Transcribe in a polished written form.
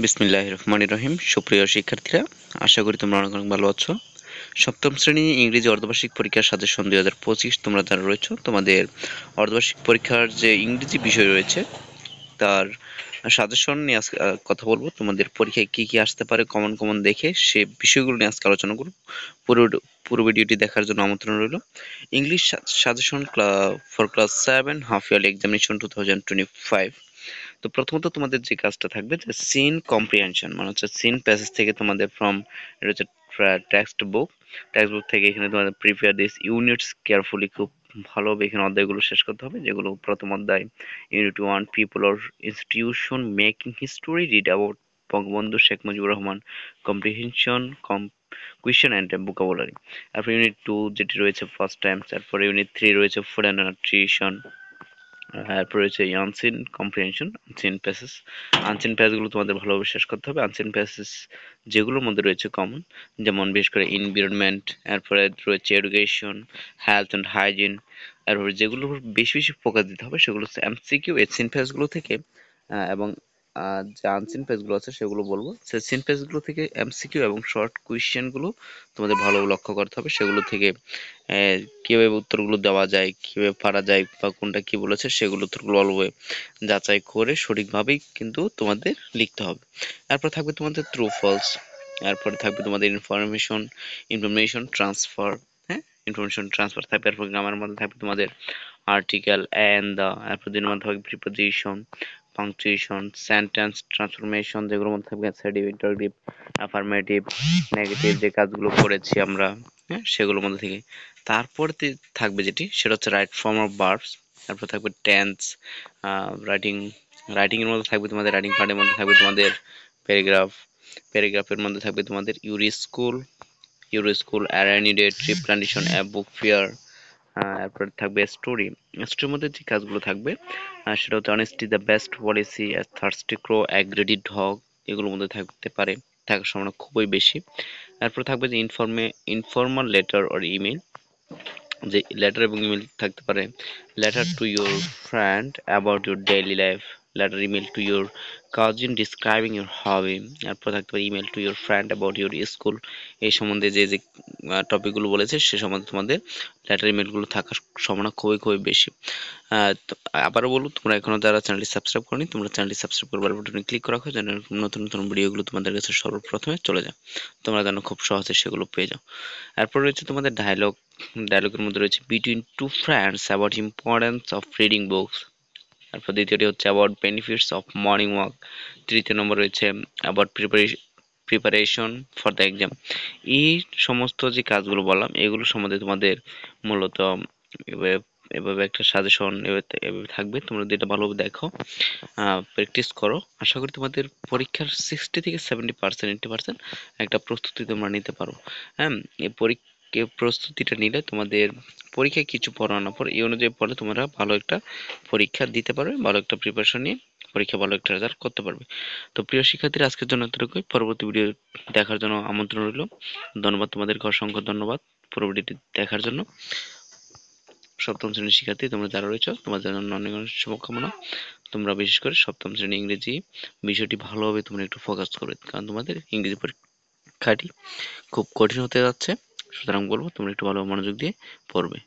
বিসমিল্লাহির রহমানির রহিম। সুপ্রিয় শিক্ষার্থীরা, আশা করি তোমরা অনেক অনেক ভালো আছো। সপ্তম শ্রেণী ইংরেজি অর্ধবার্ষিক পরীক্ষার সাজেশন 2025 তোমরা যারা রয়েছো, তোমাদের অর্ধবার্ষিক পরীক্ষার যে ইংরেজি বিষয় রয়েছে তার সাজেশন নিয়ে আজকে কথা বলবো। তোমাদের পরীক্ষায় কি কি আসতে পারে কমন কমন দেখে সে বিষয়গুলো নিয়ে আজকে আলোচনা করব। পুরো পুরো ভিডিওটি দেখার জন্য আমন্ত্রণ রইল। English suggestion for class 7 half yearly examination 2025। তো প্রথমত তোমাদের যে কাজটা থাকবে যে সিন কম্প্রিহেনশন, মানে হচ্ছে সিন প্যাসেজ থেকে তোমাদের ফ্রম, এটা হচ্ছে টেক্সট বুক থেকে এখানে তোমাদের প্রিপেয়ার দিস ইউনিটস কেয়ারফুলি, খুব ভালোভাবে এখানে অধ্যায়গুলো শেষ করতে হবে। যেগুলো প্রথম অধ্যায় unit 1 people or institution making history, read about Bangabandhu Sheikh Mujibur Rahman, comprehension question and vocabulary. তারপর ইউনিট 2 যেটি রয়েছে ফার্স্ট টাইম, তারপরে ইউনিট 3 রয়েছে ফুড অ্যান্ড নিউট্রিশন, এরপর রয়েছে unseen comprehension, unseen passage. Unseen প্যাসেজগুলো তোমাদের ভালোভাবে শেষ করতে হবে। আনসিন প্যাসেজ যেগুলোর মধ্যে রয়েছে কমন, যেমন বিশেষ করে এনভায়রনমেন্ট, এরপরে রয়েছে এডুকেশন, হেলথ অ্যান্ড হাইজিন। এরপরে যেগুলো বেশি বেশি ফোকাস দিতে হবে সেগুলো হচ্ছে এমসিকিউ এই সিন প্যাসেজগুলো থেকে। এবং যে আনসিন পেজগুলো আছে সেগুলো বলবো। সেই সিন পেজগুলো থেকে এমসিকিউ এবং শর্ট কোয়েশ্চেনগুলো তোমাদের ভালোভাবে লক্ষ্য করতে হবে। সেগুলো থেকে কিভাবে উত্তরগুলো দেওয়া যায়, কিভাবে পারা যায়, বা কোনটা কি বলেছে সেগুলো উত্তরগুলো ভালোভাবে যাচাই করে সঠিকভাবেই কিন্তু তোমাদের লিখতে হবে। এরপর থাকবে তোমাদের ট্রু ফলস, এরপরে থাকবে তোমাদের ইনফরমেশন ট্রান্সফার। হ্যাঁ, ইনফরমেশন ট্রান্সফার থাকবে। এরপর গ্রামার মধ্যে থাকবে তোমাদের আর্টিকেল অ্যান্ড দ্য, এরপর দিনের মধ্যে থাকবে প্রিপোজিশন, পাংচুয়েশন, সেন্টেন্স ট্রান্সফরমেশন, যেগুলোর মধ্যে থাকবে অ্যাসার্টিভ, ইন্টারোগেটিভ, অ্যাফার্মেটিভ, নেগেটিভ যে কাজগুলো করেছি আমরা, হ্যাঁ সেগুলোর মধ্যে থেকে। তারপর থাকবে যেটি সেটা হচ্ছে রাইট ফর্ম অফ ভার্বস। তারপর থাকবে টেন্স, রাইটিং। রাইটিং এর মধ্যে থাকবে তোমাদের, রাইটিং পার্টের মধ্যে থাকবে তোমাদের প্যারাগ্রাফ। প্যারাগ্রাফের মধ্যে থাকবে তোমাদের ইউরি স্কুল, অ্যারানিডেড, রিপ্লান্টেশন, বুক ফেয়ার। এরপরে থাকবে স্টোরি। স্টোরির মধ্যে যে কাজগুলো থাকবে সেটা হচ্ছে honesty the best policy, thirsty crow, a greedy dog, এগুলোর মধ্যে থাকতে পারে, থাকার সম্ভাবনা খুবই বেশি। এরপর থাকবে যে ইনফর্মাল লেটার অর ইমেল, যে লেটার এবং ইমেল থাকতে পারে। Letter to your friend about your daily life, letter email to your cousin describing your hobby. এরপর থাকতে পারে email to your friend about your school. এই সম্বন্ধে যে যে টপিকগুলো বলেছে সে সম্বন্ধে তোমাদের লেটার ইমেলগুলো থাকার সম্ভাবনা খুবই খুবই বেশি। তো আবারও বলবো, তোমরা এখনো যারা চ্যানেলটি সাবস্ক্রাইব করনি, তোমরা চ্যানেলটি সাবস্ক্রাইব করবার বাটনে ক্লিক করে রাখো, যেন নতুন নতুন ভিডিওগুলো তোমাদের কাছে সর্বপ্রথমে চলে যায়, তোমরা যেন খুব সহজে সেগুলো পেয়ে যাও। এরপর রয়েছে তোমাদের ডায়লগের মধ্যে রয়েছে between two friends about importance of reading books. তারপর দ্বিতীয়টি হচ্ছে about benefits of morning walk. তৃতীয় নম্বর রয়েছে about preparation for the exam. এই সমস্ত যে কাজগুলো বললাম এগুলো সম্বন্ধে তোমাদের মূলত এভাবে এভাবে একটা সাজেশন এভাবে থাকবে। তোমরা যদি এটা ভালোভাবে দেখো, প্র্যাকটিস করো, আশা করি তোমাদের পরীক্ষার 60 থেকে 70%, 80% একটা প্রস্তুতি তোমরা নিতে পারো। হ্যাঁ, এই প্রস্তুতিটা নিলে তোমাদের পরীক্ষায় কিছু পড়া না পড়ে এই অনুযায়ী পড়লে তোমরা ভালো একটা পরীক্ষা দিতে পারবে, ভালো একটা প্রিপারেশন নিয়ে পরীক্ষা ভালো একটা রেজাল্ট করতে পারবে। তো প্রিয় শিক্ষার্থীরা, আজকের জন্য এতটুকুই। পরবর্তী ভিডিও দেখার জন্য আমন্ত্রণ রইল। ধন্যবাদ তোমাদেরকে, অসংখ্য ধন্যবাদ পুরো ভিডিওটি দেখার জন্য। সপ্তম শ্রেণীর শিক্ষার্থী তোমরা যারা রয়েছে তোমাদের জন্য অনেক অনেক শুভকামনা। তোমরা বিশেষ করে সপ্তম শ্রেণী ইংরেজি বিষয়টি ভালোভাবে তোমরা একটু ফোকাস করবে, কারণ তোমাদের ইংরেজি পরীক্ষাটি খুব কঠিন হতে যাচ্ছে। সুতরাং বলবো তোমরা একটু ভালো মনোযোগ দিয়ে পড়বে।